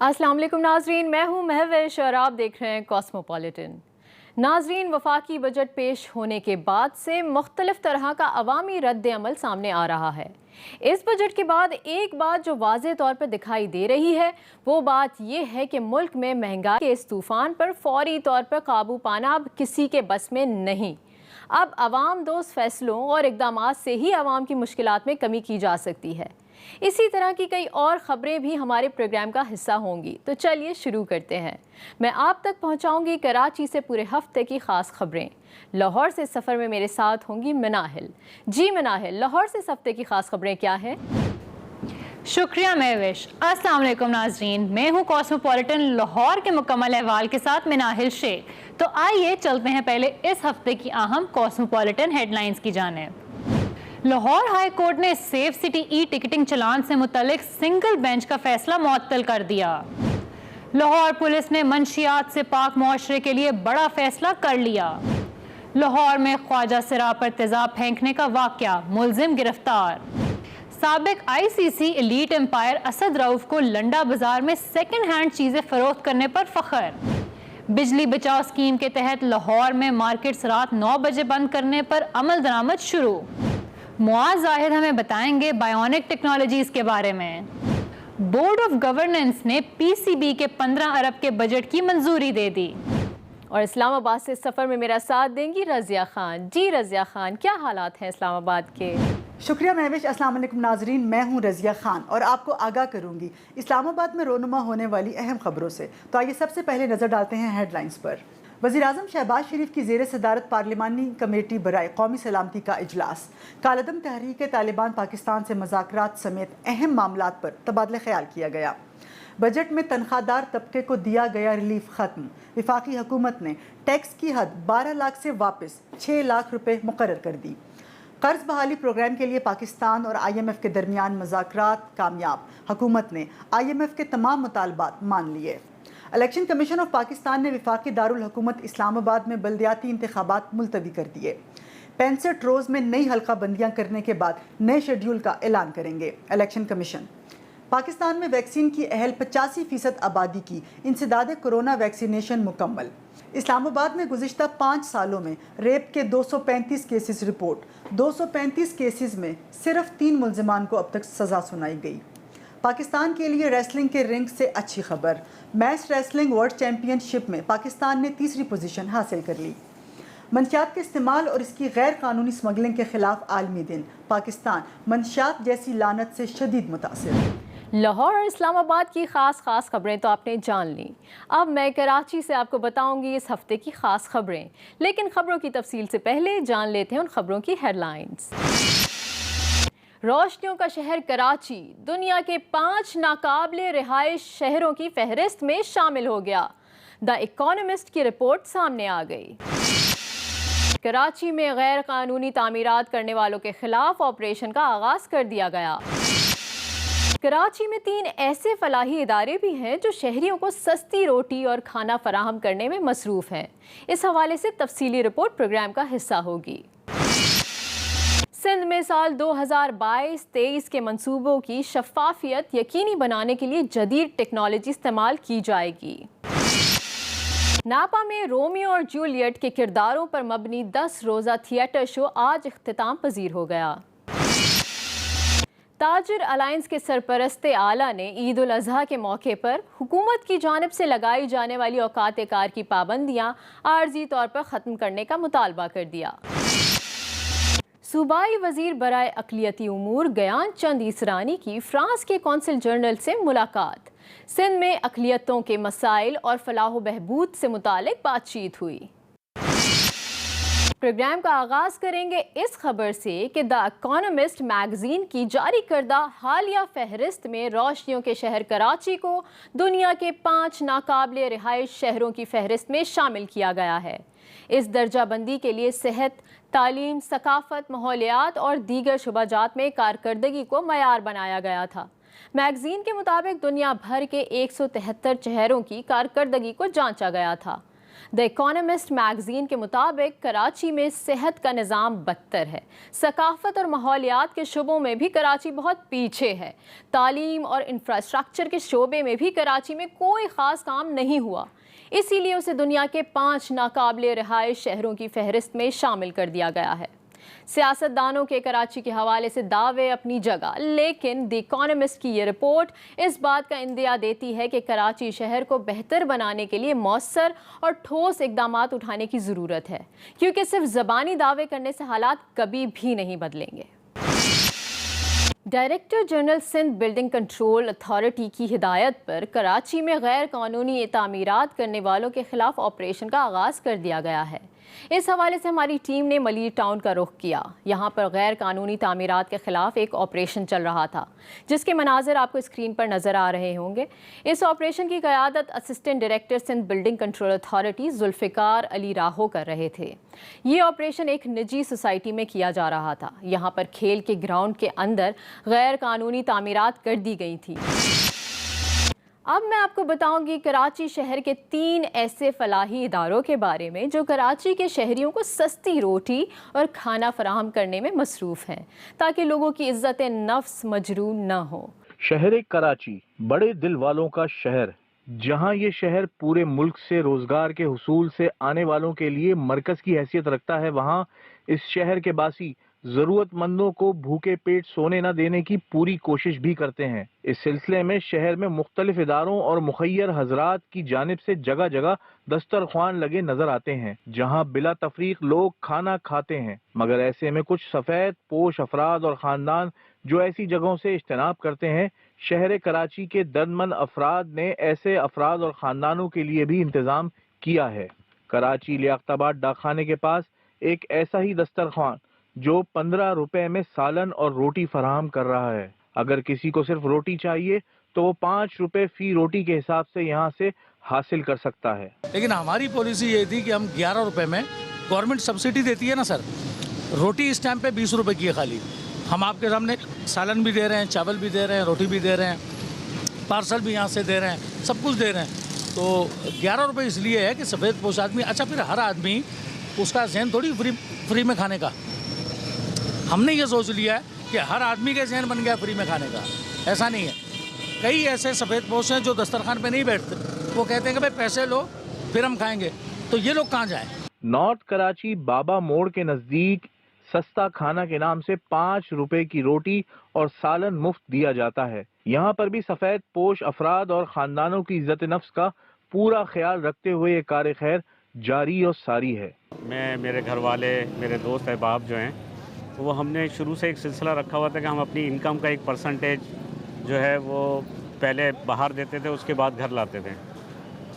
अस्सलाम वालेकुम नाजरीन, मैं हूँ महविश और आप देख रहे हैं कॉस्मोपॉलिटन। नाजरीन, वफाकी बजट पेश होने के बाद से मुख्तलिफ तरह का अवामी रद्द अमल सामने आ रहा है। इस बजट के बाद एक बात जो वाज़े तौर पर दिखाई दे रही है वो बात ये है कि मुल्क में महंगाई के इस तूफ़ान पर फौरी तौर पर काबू पाना अब किसी के बस में नहीं। अब अवाम दोस्त फैसलों और इक़दामात से ही अवाम की मुश्किलात में कमी की जा सकती है। इसी तरह की कई और ख़बरें भी हमारे प्रोग्राम का हिस्सा होंगी, तो चलिए शुरू करते हैं। मैं आप तक पहुंचाऊंगी कराची से पूरे हफ्ते की ख़ास खबरें। लाहौर से सफ़र में मेरे साथ होंगी मनाहिल। जी मनाहिल, लाहौर से इस हफ्ते की ख़ास खबरें क्या हैं? शुक्रिया महविश। अस्सलाम वालेकुम नाज़रीन, मैं हूँ कॉस्मोपॉलिटन लाहौर के मुकम्मल अहवाल के साथ मनाहिल शेख। तो आइए चलते हैं पहले इस हफ्ते की अहम कॉस्मोपॉलिटन हेडलाइंस की जानिब। लाहौर हाई कोर्ट ने सेफ सिटी ई टिकटिंग चलान से मुतल्लिक सिंगल बेंच का फैसला मुअत्तल कर दिया। लाहौर पुलिस ने मंशियात से पाक मुआशरे के लिए बड़ा फैसला कर लिया। लाहौर में ख्वाजा सिरा पर तेजाब फेंकने का वाक़या, मुलजिम गिरफ्तार। साबिक ICC elite umpire Asad Rauf को लंडा बाजार में सेकंड हैंड चीज़ें फरोख्त करने पर फख्र। बिजली बचाव स्कीम के तहत लाहौर में मार्केट्स रात 9 बजे बंद करने पर अमल दरामद शुरू। मुआज़ जाहिद हमें बताएंगे बायोनिक टेक्नोलॉजीज़ के बारे में। बोर्ड ऑफ गवर्नेंस ने PCB के 15 अरब के बजट की मंजूरी दे दी। और इस्लामाबाद से सफ़र में मेरा साथ देंगी रज़िया खान। जी रज़िया खान, क्या हालात हैं इस्लामाबाद के? शुक्रिया महविश। अस्सलाम वालेकुम नाजरीन, मैं हूँ रज़िया खान और आपको आगाह करूँगी इस्लामाबाद में रोनुमा होने वाली अहम खबरों से। तो आइए सबसे पहले नज़र डालते हैं हेडलाइंस पर। वज़ीर-ए-आज़म शहबाज शरीफ की ज़ेर सदारत पार्लिमानी कमेटी बराए कौमी सलामती का इजलास। कालअदम तहरीक तालिबान पाकिस्तान से मुज़ाकरात समेत अहम मामलात पर तबादला ख्याल किया गया। बजट में तनख्वाहदार तबके को दिया गया रिलीफ ख़त्म। वफाकी हुकूमत ने टैक्स की हद 12 लाख से वापस 6 लाख रुपए मुकर्रर कर दी। कर्ज बहाली प्रोग्राम के लिए पाकिस्तान और IMF के दरमियान मुज़ाकरात कामयाब। हुकूमत ने IMF के तमाम मुतालबात मान लिए। इलेक्शन कमीशन ऑफ पाकिस्तान ने वफाकी दारुल हुकूमत इस्लामाबाद में बल्दियाती इंतखाबात मुलतवी कर दिए। 65 रोज़ में नई हल्का बंदियाँ करने के बाद नए शेड्यूल का ऐलान करेंगे इलेक्शन कमीशन। पाकिस्तान में वैक्सीन की अहल 85% आबादी की इंसदाद कोरोना वैक्सीनेशन मुकम्मल। इस्लामाबाद में गुज़िश्ता 5 सालों में रेप के 235 केसेस रिपोर्ट। 235 केसेस में सिर्फ 3 मुल्ज़िमान को अब तक सज़ा सुनाई गई। पाकिस्तान के लिए रेसलिंग के रिंग से अच्छी खबर। मैच रेसलिंग वर्ल्ड चैम्पियनशिप में पाकिस्तान ने 3री पोजीशन हासिल कर ली। मंशियात के इस्तेमाल और इसकी गैर कानूनी स्मगलिंग के खिलाफ आलमी दिन। पाकिस्तान मंशियात जैसी लानत से शदीद मुतासिर। लाहौर और इस्लामाबाद की ख़ास खबरें तो आपने जान ली। अब मैं कराची से आपको बताऊंगी इस हफ्ते की ख़ास खबरें, लेकिन खबरों की तफसील से पहले जान लेते हैं उन खबरों की हेडलाइंस। रोशनियों का शहर कराची दुनिया के 5 नाकाबिले रिहाइश शहरों की फहरिस्त में शामिल हो गया। द इकोनॉमिस्ट की रिपोर्ट सामने आ गई। कराची में गैर कानूनी तामीरात करने वालों के खिलाफ ऑपरेशन का आगाज कर दिया गया। कराची में 3 ऐसे फलाही इदारे भी हैं जो शहरियों को सस्ती रोटी और खाना फराहम करने में मसरूफ हैं। इस हवाले से तफसीली रिपोर्ट प्रोग्राम का हिस्सा होगी। सिंध में साल 2022-23 के मंसूबों की शफाफियत यकीनी बनाने के लिए जदीद टेक्नोलॉजी इस्तेमाल की जाएगी। नापा में रोमियो और जूलियट के किरदारों पर मबनी 10 रोज़ा थिएटर शो आज इख्तिताम पजीर हो गया। ताजिर अलायंस के सरपरस्त आला ने ईद उल अज़हा के मौके पर हुकूमत की जानिब से लगाई जाने वाली औकात कार की पाबंदियाँ आर्जी तौर पर ख़त्म करने का मुतालबा कर दिया। सूबाई वजीर बराए अक़लियती उमूर गयान चंद ईसरानी की फ्रांस के कौंसिल जनरल से मुलाकात। सिंध में अक़लियतों के मसाइल और फलाह बहबूद से मुतालिक बातचीत हुई। प्रोग्राम का आगाज करेंगे इस खबर से कि द इकोनॉमिस्ट मैगजीन की जारी करदा हालिया फहरिस्त में रोशनियों के शहर कराची को दुनिया के 5 नाकाबिले रिहाइश शहरों की फहरिस्त में शामिल किया गया है। इस दर्जा बंदी के लिए सेहत, तालीम, सकाफत, माहौलियात और दीगर शुबाजात में कारकर्दगी को मयार बनाया गया था। मैगजीन के मुताबिक दुनिया भर के 173 शहरों की कारकर्दगी को जांचा गया था। دی اکانومسٹ میگزین کے مطابق کراچی میں صحت کا نظام بدتر ہے، ثقافت اور ماحولیات کے شعبوں میں بھی کراچی بہت پیچھے ہے، تعلیم اور انفراسٹرکچر کے شعبے میں بھی کراچی میں کوئی خاص کام نہیں ہوا، اسی لیے اسے دنیا کے 5 ناقابل رہائش شہروں کی فہرست میں شامل کر دیا گیا ہے۔ سیاستدانوں کے کراچی کے حوالے سے دعوے اپنی جگہ، لیکن دی اکانومسٹ کی یہ رپورٹ اس بات کا اندیا دیتی ہے کہ کراچی شہر کو بہتر بنانے کے لیے مؤثر اور ٹھوس اقدامات اٹھانے کی ضرورت ہے، کیونکہ صرف زبانی دعوے کرنے سے حالات کبھی بھی نہیں بدلیں گے۔ Director general Sindh building control authority کی ہدایت پر کراچی میں غیر قانونی تعمیرات کرنے والوں کے خلاف آپریشن کا آغاز کر دیا گیا ہے۔ اس حوالے سے ہماری ٹیم نے ملیر ٹاؤن کا رخ کیا۔ یہاں پر غیر قانونی تعمیرات کے خلاف ایک آپریشن چل رہا تھا، جس کے مناظر آپ کو اسکرین پر نظر آ رہے ہوں گے۔ اس آپریشن کی قیادت assistant director Sindh building control authority Zulfiqar Ali Rahu کر رہے تھے۔ یہ آپریشن ایک نجی سوسائٹی میں کیا جا رہا تھا۔ یہاں پر کھیل کے گراؤنڈ کے اندر غیر قانونی تعمیرات کر دی گئی تھی۔ اب میں آپ کو بتاؤں گی کراچی شہر کے 3 ایسے فلاحی اداروں کے بارے میں جو کراچی کے شہریوں کو سستی روٹی اور کھانا فراہم کرنے میں مصروف ہیں، تاکہ لوگوں کی عزت نفس مجروح نہ ہو۔ شہر کراچی بڑے دل والوں کا شہر، جہاں یہ شہر پورے ملک سے روزگار کے حصول سے آنے والوں کے لیے مرکز کی حیثیت رکھتا ہے، وہاں اس شہر کے باسی ضرورت مندوں کو بھوکے پیٹ سونے نہ دینے کی پوری کوشش بھی کرتے ہیں۔ اس سلسلے میں شہر میں مختلف اداروں اور مخیر حضرات کی جانب سے جگہ جگہ دسترخوان لگے نظر آتے ہیں، جہاں بلا تفریق لوگ کھانا کھاتے ہیں، مگر ایسے میں کچھ سفید پوش افراد اور خاندان جو ایسی جگہوں سے اجتناب کرتے ہیں۔ شہر کراچی کے دردمند افراد نے ایسے افراد اور خاندانوں کے لیے بھی انتظام کیا ہے۔ کراچی لیاقت آباد ڈاک خانے کے پاس ایک ایسا ہی دسترخوان جو 15 روپے میں سالن اور روٹی فراہم کر رہا ہے۔ اگر کسی کو صرف روٹی چاہیے تو وہ 5 روپے فی روٹی کے حساب سے یہاں سے حاصل کر سکتا ہے۔ لیکن ہماری پالیسی یہ تھی کہ ہم 11 روپے میں گورنمنٹ سبسڈی دیتی ہے نا سر، روٹی اس ٹائم پہ 20 روپے کی ہے خالی۔ ہم آپ کے سامنے سالن بھی دے رہے ہیں، چاول بھی دے رہے ہیں، روٹی بھی دے رہے ہیں، پارسل بھی یہاں سے دے رہے ہیں، سب کچھ دے رہے ہیں۔ تو 11 روپے اس لیے ہے کہ سفید پوش آدمی، اچھا پھر ہر آدمی اس کا ذہن تھوڑی فری میں کھانے کا، ہم نے یہ سوچ لیا ہے کہ ہر آدمی کا ذہن بن گیا فری میں کھانے کا، ایسا نہیں ہے۔ کئی ایسے سفید پوش ہیں جو دسترخوان پہ نہیں بیٹھتے، وہ کہتے ہیں کہ بھائی پیسے لو پھر ہم کھائیں گے، تو یہ لوگ کہاں جائیں؟ نارتھ کراچی بابا موڑ کے نزدیک سستا کھانا کے نام سے 5 روپے کی روٹی اور سالن مفت دیا جاتا ہے۔ یہاں پر بھی سفید پوش افراد اور خاندانوں کی عزت نفس کا پورا خیال رکھتے ہوئے یہ کار خیر جاری اور ساری ہے۔ میں، میرے گھر والے، میرے دوست احباب جو ہیں، وہ ہم نے شروع سے ایک سلسلہ رکھا ہوا تھا کہ ہم اپنی انکم کا ایک پرسنٹیج جو ہے وہ پہلے باہر دیتے تھے، اس کے بعد گھر لاتے تھے۔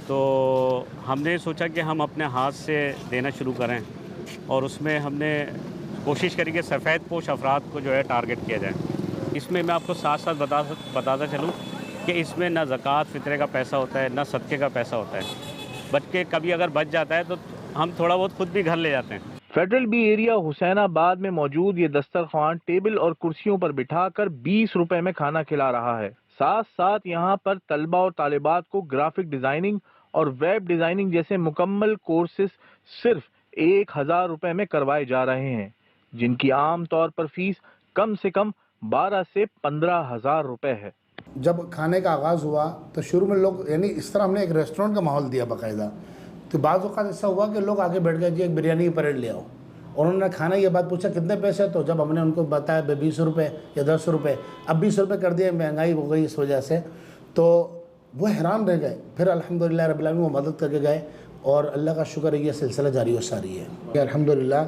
تو ہم نے سوچا کہ ہم اپنے ہاتھ سے دینا شروع کریں، اور اس میں ہم نے کوشش کری کہ سفید پوش افراد کو جو ہے ٹارگٹ کیا جائے۔ اس میں آپ کو ساتھ ساتھ بتاتا چلوں کہ اس میں نہ زکوٰۃ فطرے کا پیسہ ہوتا ہے، نہ صدقے کا پیسہ ہوتا ہے، بلکہ کبھی اگر بچ جاتا ہے تو ہم تھوڑا بہت خود بھی گھر لے جاتے ہیں۔ فیڈرل بی ایریا حسین آباد میں موجود یہ دسترخوان ٹیبل اور کرسیوں پر بٹھا کر 20 روپے میں کھانا کھلا رہا ہے۔ ساتھ ساتھ یہاں پر طلبہ اور طالبات کو گرافک ڈیزائننگ اور ویب ڈیزائننگ جیسے مکمل کورسز صرف 1000 روپے میں کروائے جا رہے ہیں، جن کی عام طور پر فیس کم سے کم 12 سے 15,000 روپے ہے۔ جب کھانے کا آغاز ہوا تو شروع میں لوگ، یعنی اس طرح ہم نے ایک ریسٹورنٹ کا ماحول دیا باقاعدہ، تو بعض اوقات ایسا ہوا کہ لوگ آگے بیٹھ گئے، جی ایک بریانی کی پلیٹ لے آؤ، اور انہوں نے کھانا یہ بات پوچھا کتنے پیسے، تو جب ہم نے ان کو بتایا 20 روپے یا 10 روپے، اب 20 روپے کر دیے، مہنگائی ہو گئی اس وجہ سے، تو وہ حیران رہ گئے۔ پھر الحمدللہ رب العالمین وہ مدد کر کے گئے، اور اللہ کا شکر ہے یہ سلسلہ جاری و ساری ہے۔ الحمدللہ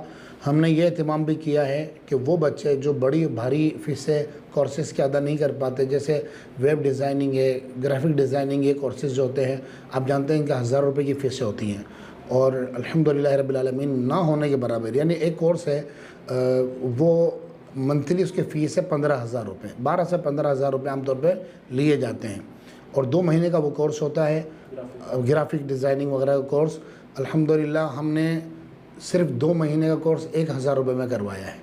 ہم نے یہ اہتمام بھی کیا ہے کہ وہ بچے جو بڑی بھاری فیسیں کورسز کے ادا نہیں کر پاتے، جیسے ویب ڈیزائننگ ہے، گرافک ڈیزائننگ، یہ کورسز جو ہوتے ہیں آپ جانتے ہیں کہ 1000 روپے کی فیسیں ہوتی ہیں، اور الحمدللہ رب العالمین نہ ہونے کے برابر، یعنی ایک کورس ہے وہ منتھلی اس کی فیس ہے 15,000 روپے، 12 سے 15,000 روپے عام طور پہ لیے جاتے ہیں، اور 2 مہینے کا وہ کورس ہوتا ہے گرافک ڈیزائننگ وغیرہ کا کورس۔ الحمدللہ ہم نے صرف 2 مہینے کا کورس 1000 روپے میں کروایا ہے۔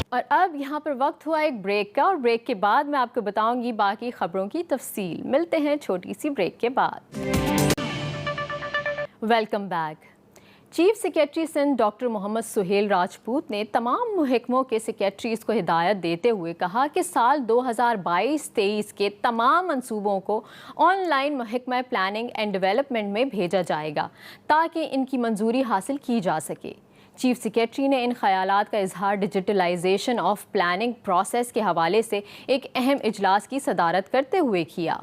اور اب یہاں پر وقت ہوا ایک بریک کا، اور بریک کے بعد میں آپ کو بتاؤں گی باقی خبروں کی تفصیل۔ ملتے ہیں چھوٹی سی بریک کے بعد۔ Welcome back. Chief secretary Sindh doctor Mohammad Suhail Rajput ने तमाम महकमों के सेक्रेटरीज़ को हिदायत देते हुए कहा कि साल 2022-23 के तमाम मंसूबों को ऑनलाइन महकमा प्लानिंग एंड डेवलपमेंट में भेजा जाएगा ताकि इनकी मंजूरी हासिल की जा सके। चीफ सेक्रेटरी ने इन ख्यालात का इजहार डिजिटलाइजेशन ऑफ प्लानिंग प्रोसेस के हवाले से एक अहम इजलास की सदारत करते हुए किया।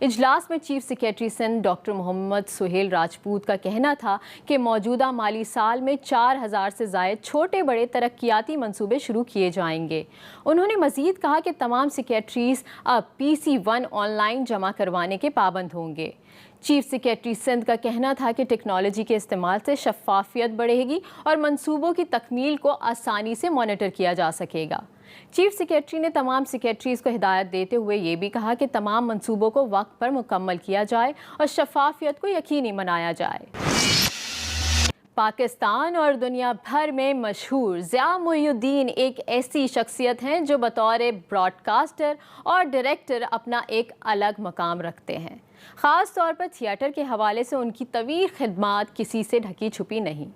इजलास में chief secretary Sindh doctor Mohammad Suhail Rajput का कहना था कि मौजूदा माली साल में 4000 से ज़ायद छोटे बड़े तरक्याती मंसूबे शुरू किए जाएंगे। उन्होंने मज़ीद कहा कि तमाम सेक्रेटरीज़ अब PC1 ऑनलाइन जमा करवाने के पाबंद होंगे। चीफ सेक्रेटरी सिंध का कहना था कि टेक्नोलॉजी के इस्तेमाल से शफाफियत बढ़ेगी और मंसूबों की तकमील को आसानी से मॉनिटर किया जा सकेगा। चीफ सेक्रेटरी ने तमाम सेक्रेटरीज़ को हिदायत देते हुए ये भी कहा कि तमाम मंसूबों को वक्त पर मुकम्मल किया जाए और शफाफियत को यकीनी बनाया जाए। पाकिस्तान और दुनिया भर में मशहूर ज़िया मुइनुद्दीन एक ऐसी शख्सियत हैं जो बतौर ब्रॉडकास्टर और डायरेक्टर अपना एक अलग मकाम रखते हैं। ख़ास तौर पर थिएटर के हवाले से उनकी तवील खिदमात किसी से ढकी छुपी नहीं।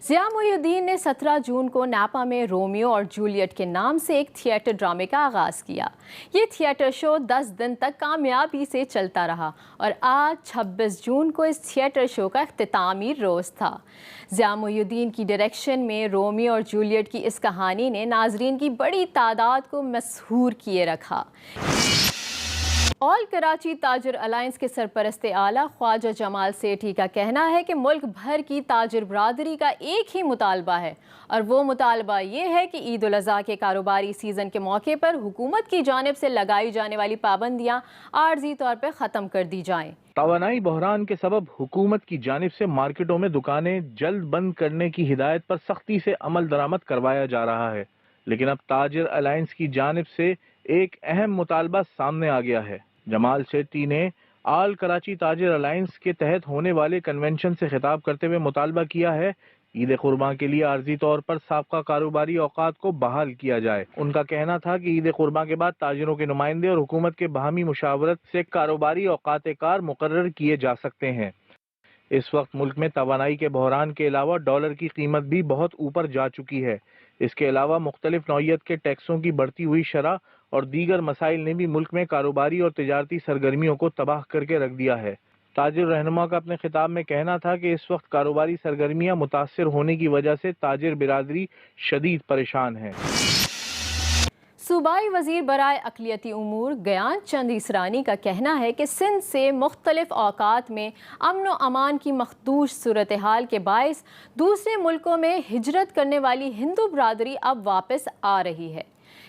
ज़िया मुइनुद्दीन ने 17 जून को नापा में रोमियो और जूलियट के नाम से एक थिएटर ड्रामे का आगाज़ किया। ये थिएटर शो 10 दिन तक कामयाबी से चलता रहा और आज 26 जून को इस थिएटर शो का इख्तितामी रोज़ था। ज़िया मुइनुद्दीन की डायरेक्शन में रोमियो और जूलियट की इस कहानी ने नाजरीन की बड़ी तादाद को मसहूर किए रखा। ऑल कराची ताजिर अलायंस के सरपरस्त आला ख्वाजा जमाल सेठी का कहना है कि मुल्क भर की ताजिर बरादरी का एक ही मुतालबा है और वो मुतालबा ये है कि ईद उल अज़हा के कारोबारी सीज़न के मौके पर हुकूमत की जानिब से लगाई जाने वाली पाबंदियाँ आर्जी तौर पर ख़त्म कर दी जाएँ। तवानाई बहरान के सबब हुकूमत की जानिब से मार्केटों में दुकानें जल्द बंद करने की हिदायत पर सख्ती से अमल दरामद करवाया जा रहा है, लेकिन अब ताजिर अलायंस की जानिब से एक अहम मुतालबा सामने आ गया है। जमाल सेठी ने आल कराची ताजिर अलायंस के तहत होने वाले कन्वेंशन से खिताब करते हुए मुतालबा किया है ईद कुर्बान के लिए आर्जी तौर पर साबका कारोबारी औकात को बहाल किया जाए। उनका कहना था कि ईद कुर्बान के बाद ताजिरों के नुमाइंदे और हुकूमत के बाहमी मुशावरत से कारोबारी औकात कार मुकर्रर किए जा सकते हैं। इस वक्त मुल्क में तवानाई के बहरान के अलावा डॉलर की कीमत भी बहुत ऊपर जा चुकी है। इसके अलावा मुख्तलिफ नौइयत के टैक्सों की बढ़ती हुई शरह और दीगर मसाइल ने भी मुल्क में कारोबारी और तिजारती सरगर्मियों को तबाह करके रख दिया है। ताजिर रहनुमा का अपने खिताब में कहना था कि इस वक्त कारोबारी सरगर्मियां मुतासिर होने की वजह से ताजिर बिरादरी शदीद परेशान है। सूबाई वज़ीर बराए अक़लियती उमूर गयान चंद इसरानी का कहना है कि सिंध से मुख्तलिफ औकात में अमन व अमान की मखदूश सूरत हाल के बायस दूसरे मुल्कों में हिजरत करने वाली हिंदू बरादरी अब वापस आ रही है।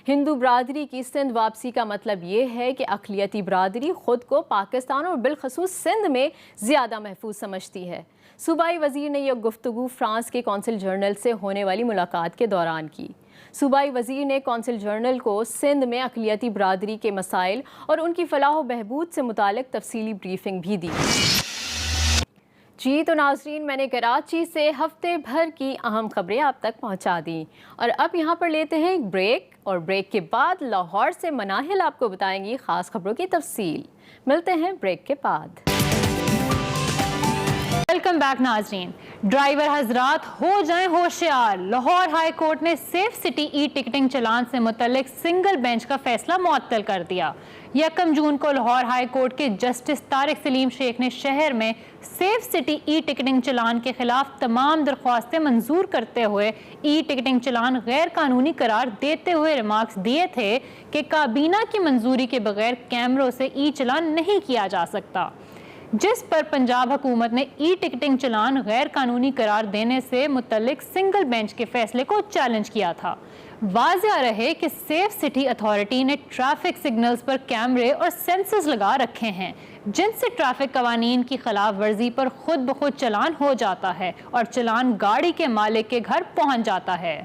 हिंदू बरादरी की सिंध वापसी का मतलब ये है कि अक़लियती बरादरी ख़ुद को पाकिस्तान और बिलखसूस सिंध में ज़्यादा महफूज समझती है। सूबाई वज़ीर ने यह गुफ्तगू फ्रांस के कौंसिल जनरल से होने वाली मुलाकात के दौरान की। सूबाई वज़ीर ने कौंसिल जनरल को सिंध में अक़लियती बरादरी के मसाइल और उनकी फलाह व बहबूद से मुतालिक तफसीली ब्रीफिंग भी दी। जी तो नाजरीन, मैंने कराची से हफ्ते भर की अहम खबरें आप तक पहुंचा दी और अब यहाँ पर लेते हैं एक ब्रेक और ब्रेक के बाद लाहौर से मनाहिल आपको बताएंगी ख़ास खबरों की तफसील। मिलते हैं ब्रेक के बाद। वेलकम बैक नाजरीन। ड्राइवर हजरात हो जाएं होशियार। लाहौर हाई कोर्ट ने सेफ सिटी ई टिकटिंग चलान से मुतल्लिक सिंगल बेंच का फैसला मुअत्तल कर दिया। 1 जून को लाहौर हाई कोर्ट के जस्टिस तारिक सलीम शेख ने शहर में सेफ सिटी ई टिकटिंग चलान के खिलाफ तमाम दरख्वास्तें मंजूर करते हुए ई टिकटिंग चलान गैर कानूनी करार देते हुए रिमार्क्स दिए थे कि काबीना की मंजूरी के बगैर कैमरों से ई चलान नहीं किया जा सकता, जिस पर पंजाब हुकूमत ने ई टिकटिंग चलान गैर कानूनी करार देने से मुतल्लिक सिंगल बेंच के फैसले को चैलेंज किया था। वाज़िया रहे कि सेफ सिटी अथॉरिटी ने ट्रैफिक सिग्नल्स पर कैमरे और सेंसर्स लगा रखे हैं जिनसे ट्रैफिक कवानीन की खिलाफ वर्जी पर खुद ब खुद चलान हो जाता है और चलान गाड़ी के मालिक के घर पहुंच जाता है।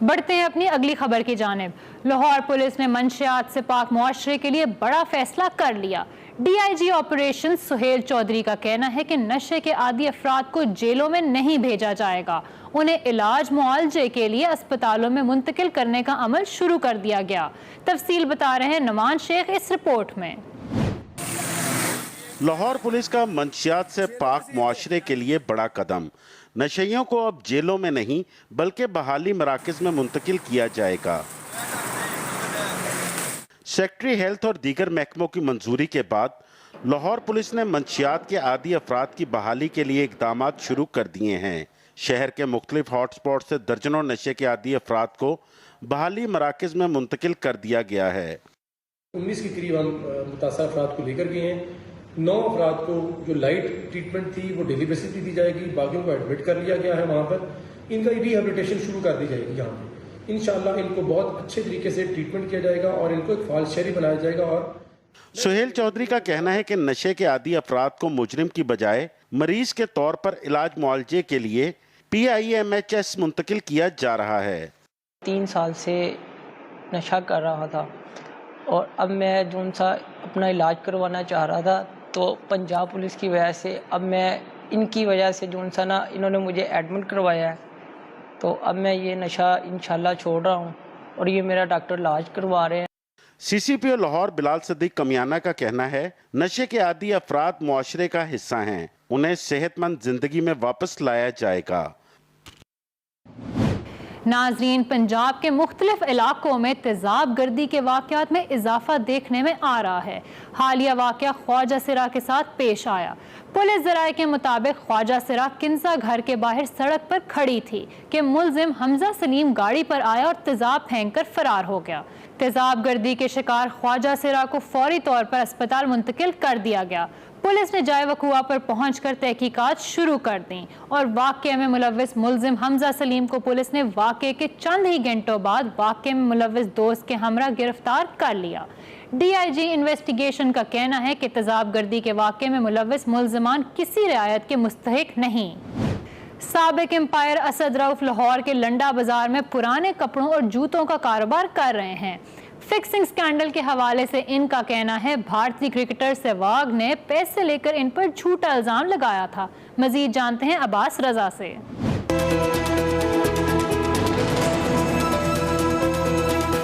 बढ़ते हैं अपनी अगली खबर की जानिब। लाहौर पुलिस ने मंशियात से पाक मुआशरे के लिए बड़ा फैसला कर लिया। DIG ऑपरेशन सुहेल चौधरी का कहना है कि नशे के आदी अफराद को जेलों में नहीं भेजा जाएगा, उन्हें इलाज मुआलजे के लिए अस्पतालों में मुंतकिल करने का अमल शुरू कर दिया गया। तफसील बता रहे हैं नुमान शेख इस रिपोर्ट में। लाहौर पुलिस का मंशियात से पाक मुआशरे के लिए बड़ा कदम। नशेइयों को अब जेलों में नहीं बल्कि बहाली मराकज़ में मुंतकिल किया जाएगा। सेक्रेटरी हेल्थ और दीगर महकमों की मंजूरी के बाद लाहौर पुलिस ने मंशियात के आदी अफराद की बहाली के लिए इक़दाम शुरू कर दिए हैं। शहर के मुख्तलिफ हॉट स्पॉट से दर्जनों नशे के आदी अफराद को बहाली मराकज़ में मुंतकिल कर दिया गया है। 19 के करीब हम मुतासर अफराद को लेकर गए हैं। 9 अफराद को जो लाइट ट्रीटमेंट थी वो डेली बेसिस पे दी जाएगी, बाकियों को एडमिट कर लिया गया है वहाँ पर। इनका रिहेबिलिटेशन शुरू कर दी जाएगी यहाँ पे। इंशाल्लाह इनको बहुत अच्छे तरीके से ट्रीटमेंट किया जाएगा और इनको एक फाल शहरी बनाया जाएगा। और सुहेल चौधरी का कहना है कि नशे के आदी अफराद को मुजरिम की बजाय मरीज के तौर पर इलाज मुआलजे के लिए PIMHS मुंतकिल किया जा रहा है। 3 साल से नशा कर रहा था और अब मैं जो सा अपना इलाज करवाना चाह रहा था, तो पंजाब पुलिस की वजह से अब मैं इनकी वजह से जो सा ना इन्होंने मुझे एडमिट करवाया है, तो अब मैं ये नशा इंशाल्लाह छोड़ रहा हूँ और ये मेरा डॉक्टर इलाज करवा रहे हैं। CCPO लाहौर बिलाल सदीक कमियाना का कहना है नशे के आदी अफराद मुआशरे का हिस्सा हैं, उन्हें सेहतमंद जिंदगी में वापस लाया जाएगा। नाजरीन, पंजाब के मुख्तलिफ इलाकों में तेज़ाब गर्दी के वाक़यात में इजाफा देखने में आ रहा है। हालिया वाक़या ख्वाजा सिरा के साथ पेश आया। पुलिस ज़राए के मुताबिक ख्वाजा सिरा किंसा घर के बाहर सड़क पर खड़ी थी कि मुलजिम हमजा सलीम गाड़ी पर आया और तेज़ाब फेंक कर फरार हो गया। तेज़ाब गर्दी के शिकार ख्वाजा सिरा को फौरी तौर पर अस्पताल मुंतकिल कर दिया गया। पुलिस ने जाए वक़ुआ पर पहुंचकर तहकीकात शुरू कर दी और वाक़े में मुलव्विस मुलजिम हमजा सलीम को पुलिस ने वाक़े के चंद ही घंटों बाद वाक़े में मुलव्विस दोस्त के हमरा गिरफ्तार कर लिया। DIG इन्वेस्टिगेशन का कहना है कि तेज़ाब गर्दी के वाक़े में मुलव्विस मुलजिमान किसी रियायत के मुस्तहिक नहीं। साबिक एम्पायर असद रऊफ लाहौर के लंडा बाजार में पुराने कपड़ों और जूतों का कारोबार कर रहे हैं। फिक्सिंग स्कैंडल के हवाले से इनका कहना है भारतीय क्रिकेटर सहवाग ने पैसे लेकर इन पर झूठा इल्जाम लगाया था। मजीद जानते हैं अब्बास रजा से।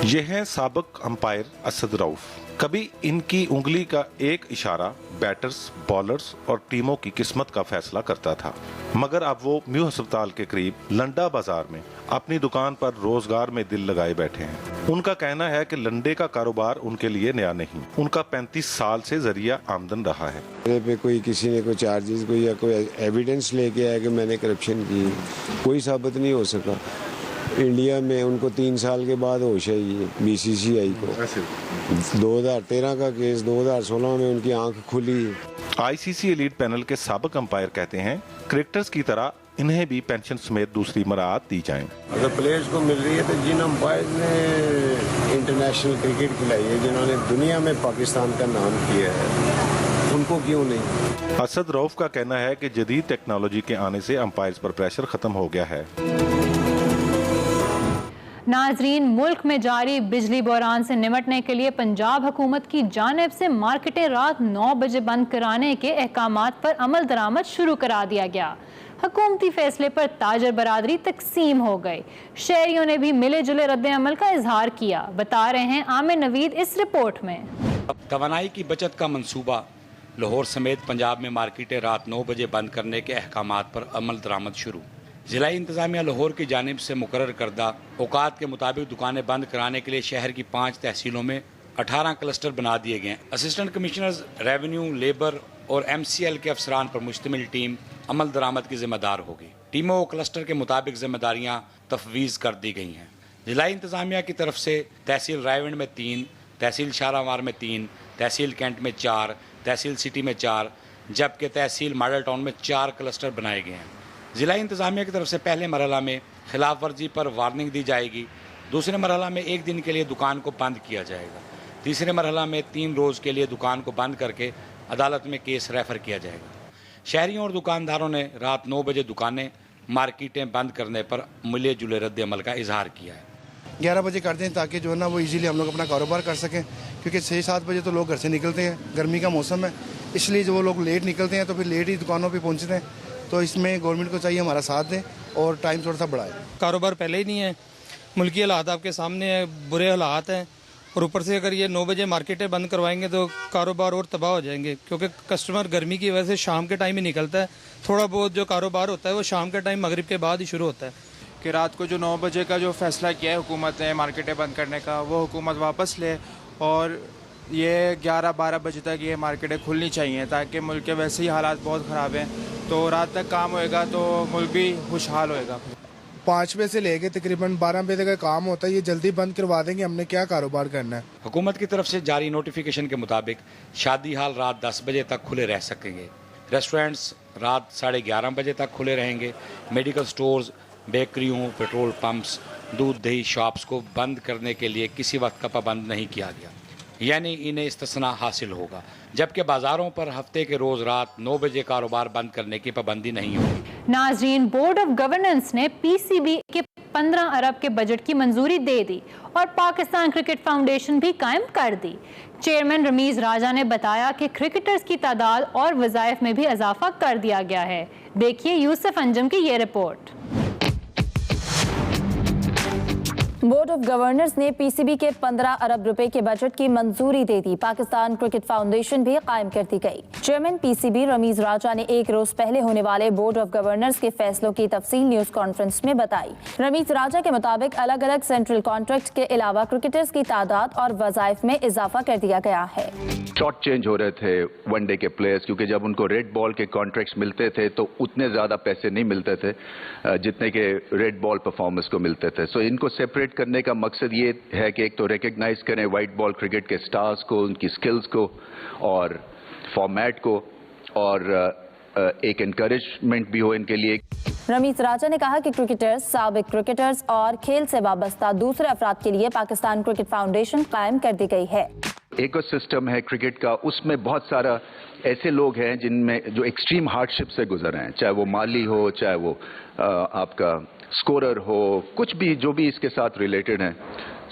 ये हैं साबिक अंपायर असद रऊफ। कभी इनकी उंगली का एक इशारा बैटर्स, बॉलर्स और टीमों की किस्मत का फैसला करता था, मगर अब वो म्यू अस्पताल के करीब लंडा बाजार में अपनी दुकान पर रोजगार में दिल लगाए बैठे हैं। उनका कहना है कि लंडे का कारोबार उनके लिए नया नहीं, उनका 35 साल से जरिया आमदन रहा है। मेरे पे कोई किसी ने कोई चार्जेस कोई या कोई एविडेंस लेके आया कि मैंने करप्शन की, कोई साबित नहीं हो सका। इंडिया में उनको 3 साल के बाद होश है ये BCCI को। 2013 का केस 2016 में उनकी आंख खुली। ICC एलीट पैनल के साबिक अंपायर कहते हैं क्रिकेटर्स की तरह इन्हें भी पेंशन समेत दूसरी मराहत दी जाएं। अगर प्लेयर्स को मिल रही है तो जिन अंपायर ने इंटरनेशनल क्रिकेट खिलाई है, जिन्होंने दुनिया में पाकिस्तान का नाम किया है, उनको क्यों नहीं। असद रऊफ का कहना है कि जदीद टेक्नोलॉजी के आने से अंपायर्स पर प्रेशर खत्म हो गया है। नाजरीन, मुल्क में जारी बिजली बहरान से निमटने के लिए पंजाब हुकूमत की जानिब से मार्केटें रात 9 बजे बंद कराने के अहकामात पर अमल दरामद शुरू करा दिया गया। हुकूमती फैसले पर ताजर बरादरी तकसीम हो गई। शहरियों ने भी मिले जुले रद्द अमल का इजहार किया। बता रहे हैं आमिर नवीद इस रिपोर्ट में। तवानाई की बचत का मंसूबा। लाहौर समेत पंजाब में मार्केटें रात 9 बजे बंद करने के अहकामात पर अमल दरामद शुरू। ज़िला इंतज़ामिया लाहौर की जानिब से मुकर्रर करदा औकात के मुताबिक दुकानें बंद कराने के लिए शहर की 5 तहसीलों में 18 क्लस्टर बना दिए गए। असिस्टेंट कमिश्नर्स रेवेन्यू, लेबर और MCL के अफसरान पर मुश्तमिल टीम अमल दरामद की जिम्मेदार होगी। टीमों और क्लस्टर के मुताबिक जिम्मेदारियाँ तफवीज़ कर दी गई हैं। ज़िला इंतज़ामिया की तरफ से तहसील रायवंड में 3, तहसील शाहरावार में 3, तहसील कैंट में 4, तहसील सिटी में 4, जबकि तहसील मॉडल टाउन में 4 क्लस्टर बनाए गए हैं। ज़िला इंतज़ामिया की तरफ से पहले मरहला में खिलाफ वर्जी पर वार्निंग दी जाएगी। दूसरे मरहला में 1 दिन के लिए दुकान को बंद किया जाएगा। तीसरे मरहला में 3 रोज़ के लिए दुकान को बंद करके अदालत में केस रेफर किया जाएगा। शहरियों और दुकानदारों ने रात 9 बजे दुकानें, मार्केटें बंद करने पर मिले जुले रद्द अमल का इजहार किया है। 11 बजे कर दें ताकि जो है ना वो इजीली हम लोग अपना कारोबार कर सकें, क्योंकि 6-7 बजे तो लोग घर से निकलते हैं, गर्मी का मौसम है, इसलिए जो वो लोग लेट निकलते हैं तो फिर लेट ही दुकानों पे पहुंचते हैं। तो इसमें गवर्नमेंट को चाहिए हमारा साथ दें और टाइम थोड़ा सा बढ़ाए। कारोबार पहले ही नहीं है, मुल्की हालात आपके सामने है, बुरे हालात हैं اور اوپر سے اگر یہ 9 بجے مارکیٹیں بند کروائیں گے تو کاروبار اور تباہ ہو جائیں گے، کیونکہ کسٹمر گرمی کی وجہ سے شام کے ٹائم ہی نکلتا ہے. تھوڑا بہت جو کاروبار ہوتا ہے وہ شام کے ٹائم مغرب کے بعد ہی شروع ہوتا ہے. کہ رات کو جو 9 بجے کا جو فیصلہ کیا ہے حکومت نے مارکیٹیں بند کرنے کا، وہ حکومت واپس لے اور یہ 11-12 بجے تک یہ مارکیٹیں کھلنی چاہیے، تاکہ ملک کے ویسے ہی حالات بہت خراب ہیں. تو رات تک کام ہوئے گا تو ملک بھی خوشحال ہوئے گا. 5 بجے سے لے کے تقریباً 12 بجے تک کا کام ہوتا ہے، یہ جلدی بند کروا دیں گے، ہم نے کیا کاروبار کرنا ہے. حکومت کی طرف سے جاری نوٹیفیکیشن کے مطابق شادی ہال رات 10 بجے تک کھلے رہ سکیں گے، ریسٹورینٹس رات 11:30 بجے تک کھلے رہیں گے، میڈیکل سٹورز، بیکریوں، پیٹرول پمپس، دودھ دہی شاپس کو بند کرنے کے لیے کسی وقت کا پابند نہیں کیا گیا، یعنی انہیں استثناء حاصل ہوگا، جبکہ بازاروں پر ہفتے کے روز رات 9 بجے کاروبار بند کرنے کی پابندی نہیں ہوگی. ناظرین، بورڈ آف گورننس نے پی سی بی کے 15 ارب کے بجٹ کی منظوری دے دی اور پاکستان کرکٹ فاؤنڈیشن بھی قائم کر دی. چیئرمین رمیز راجہ نے بتایا کہ کرکٹرز کی تعداد اور وظائف میں بھی اضافہ کر دیا گیا ہے. دیکھیے یوسف انجم کی یہ رپورٹ. بورڈ آف گورنرز نے پی سی بی کے 15 ارب روپے کے بجٹ کی منظوری دے دی. پاکستان کرکٹ فاؤنڈیشن بھی قائم کر دی گئی. Chairman P C B Rameez Raja نے ایک روز پہلے ہونے والے بورڈ آف گورنرز کے فیصلوں کی تفصیل نیوز کانفرنس میں بتائی. رمیز راجہ کے مطابق الگ الگ سینٹرل کانٹریکٹ کے علاوہ کرکٹرز کی تعداد اور وظائف میں اضافہ کر دیا گیا ہے. شارٹ چینج ہو رہے تھے ون ڈے کے پلیئرز، کیونکہ جب ان کو ریڈ بال کے کانٹریکٹس ملتے تھے تو اتنے زیادہ پیسے نہیں ملتے تھے جتنے کہ ریڈ بال پرفارمنس کو ملتے تھے. سو ان کو سیپریٹ کرنے کا مقصد یہ ہے کہ ایک تو ریکگنائز کریں وائٹ بال کرکٹ کے سٹارز کو، ان کی سکلز کو اور فارمیٹ کو، اور ایک انکریجمنٹ بھی ہو ان کے لیے. رمیز راجہ نے کہا کہ کرکٹرز، سابق کرکٹرز اور کھیل سے وابستہ دوسرے افراد کے لیے پاکستان کرکٹ فاؤنڈیشن قائم کر دی گئی ہے. ایکو سسٹم ہے کرکٹ کا، اس میں بہت سارا ایسے لوگ ہیں جن میں جو ایکسٹریم ہارڈ شپ سے گزر ہیں، چاہے وہ مالی ہو، چاہے وہ آپ کا سکورر ہو، کچھ بھی جو بھی اس کے ساتھ ریلیٹڈ ہیں.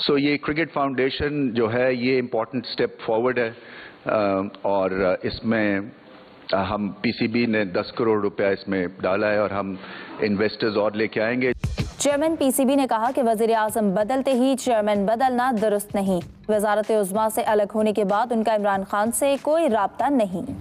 سو یہ کرکٹ فاؤنڈیشن جو ہے یہ امپورٹنٹ اسٹیپ فارورڈ ہے، اور اس میں ہم پی سی بی نے 10 کروڑ روپیہ اس میں ڈالا ہے اور ہم انویسٹرز اور لے کے آئیں گے. چیئرمین پی سی بی نے کہا کہ وزیر اعظم بدلتے ہی چیئرمین بدلنا درست نہیں. وزارت عظمیٰ سے الگ ہونے کے بعد ان کا عمران خان سے کوئی رابطہ نہیں.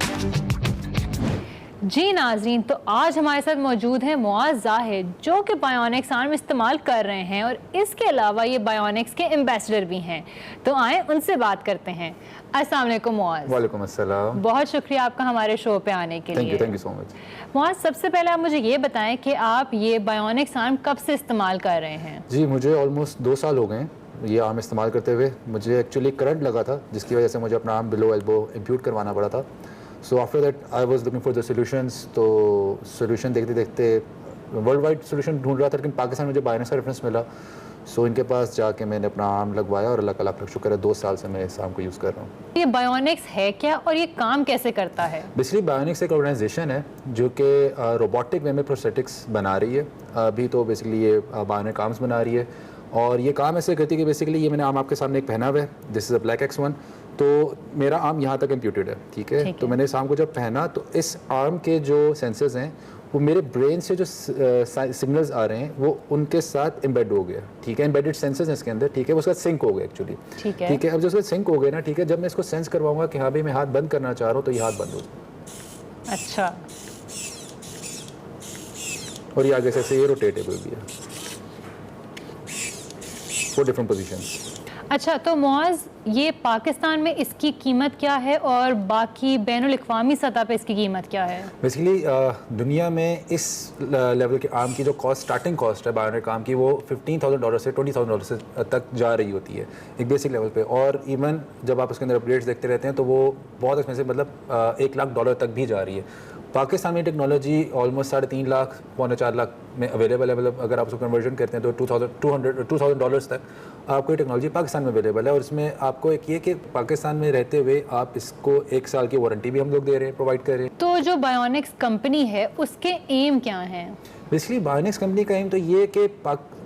جی ناظرین، تو آج ہمارے ساتھ موجود ہیں معاذ زاہد، جو کہ بایونکس آرم استعمال کر رہے ہیں اور اس کے علاوہ یہ بایونکس کے ایمبیسڈر بھی ہیں. تو آئیں ان سے بات کرتے ہیں. السلام علیکم معاذ. وعلیکم السلام. بہت شکریہ آپ کا ہمارے شو پہ آنے کے لیے. تھینک یو سو مچ. معاذ، سب سے پہلے آپ مجھے یہ بتائیں کہ آپ یہ بایونکس آرم کب سے استعمال کر رہے ہیں؟ جی مجھے آلموسٹ 2 سال ہو گئے ہیں یہ آرم استعمال کرتے ہوئے. مجھے ایکچولی کرنٹ لگا تھا جس کی وجہ سے مجھے اپنا آرم بلو ایلبو امپیوٹ کروانا پڑا تھا. So after that I was looking for the solutions. تو سولوشن دیکھتے دیکھتے ورلڈ وائڈ سولوشن ڈھونڈ رہا تھا، لیکن پاکستان میں مجھے بایونکس کا ریفرنس ملا. سو ان کے پاس جا کے میں نے اپنا آرم لگوایا اور اللہ کا لاکھ شکر ہے 2 سال سے میں اس آرم کو یوز کر رہا ہوں. یہ بایونکس ہے کیا اور یہ کام کیسے کرتا ہے؟ بیسکلی بایونکس ایک آرگنائزیشن ہے جو کہ روبوٹک وے میں پروسیٹکس بنا رہی ہے. ابھی تو بیسکلی یہ بایونک آرمس بنا رہی ہے اور یہ کام ایسے کرتی ہے کہ بیسکلی یہ میں نے آرم آپ کے سامنے ایک پہنا ہوا ہے، دس از اے بلیک X1. تو میرا آرم یہاں تک امپیوٹیڈ ہے، ٹھیک ہے. تو میں نے اس آرم کو جب پہنا تو اس آرم کے جو سینسرز ہیں وہ میرے برین سے جو سگنلز آ رہے ہیں وہ ان کے ساتھ امبیڈ ہو گیا، ٹھیک ہے. امبیڈڈ سینسرز ہیں اس کے اندر، ٹھیک ہے. وہ اس کا سنک ہو گیا ایکچولی، ٹھیک ہے. اب جو اس کا سنک ہو گیا نا، ٹھیک ہے، جب میں اس کو سینس کرواؤں گا کہ ہاں بھائی میں ہاتھ بند کرنا چاہ رہا ہوں تو یہ ہاتھ بند ہوگا. اچھا. اور یہ آگے سے یہ روٹیٹیبل بھی ہے فور ڈفرنٹ پوزیشنز. اچھا، تو معاذ یہ پاکستان میں اس کی قیمت کیا ہے اور باقی بین الاقوامی سطح پہ اس کی قیمت کیا ہے؟ بیسیکلی دنیا میں اس لیول کے آرم کی جو کاسٹ اسٹارٹنگ کاسٹ ہے بایونک آرم کی وہ $15,000 سے $20,000 تک جا رہی ہوتی ہے ایک بیسک لیول پہ. اور ایون جب آپ اس کے اندر اپڈیٹس دیکھتے رہتے ہیں تو وہ بہت ایکسپینسو، مطلب $1 لاکھ تک بھی جا رہی ہے. پاکستان میں ٹیکنالوجی آلموسٹ $3.5 لاکھ پونے 4 لاکھ میں اویلیبل ہے. مطلب اگر آپ اس کو کنورژن کرتے ہیں تو $2,000 تک آپ کو یہ ٹیکنالوجی پاکستان میں اویلیبل ہے. اور اس میں آپ کو ایک یہ کہ پاکستان میں رہتے ہوئے آپ اس کو 1 سال کی وارنٹی بھی ہم لوگ دے رہے ہیں، پرووائڈ کر رہے ہیں. تو جو بایونکس کمپنی ہے اس کے ایم کیا ہیں؟ بیسکلی بایونکس کمپنی کا ایم تو یہ کہ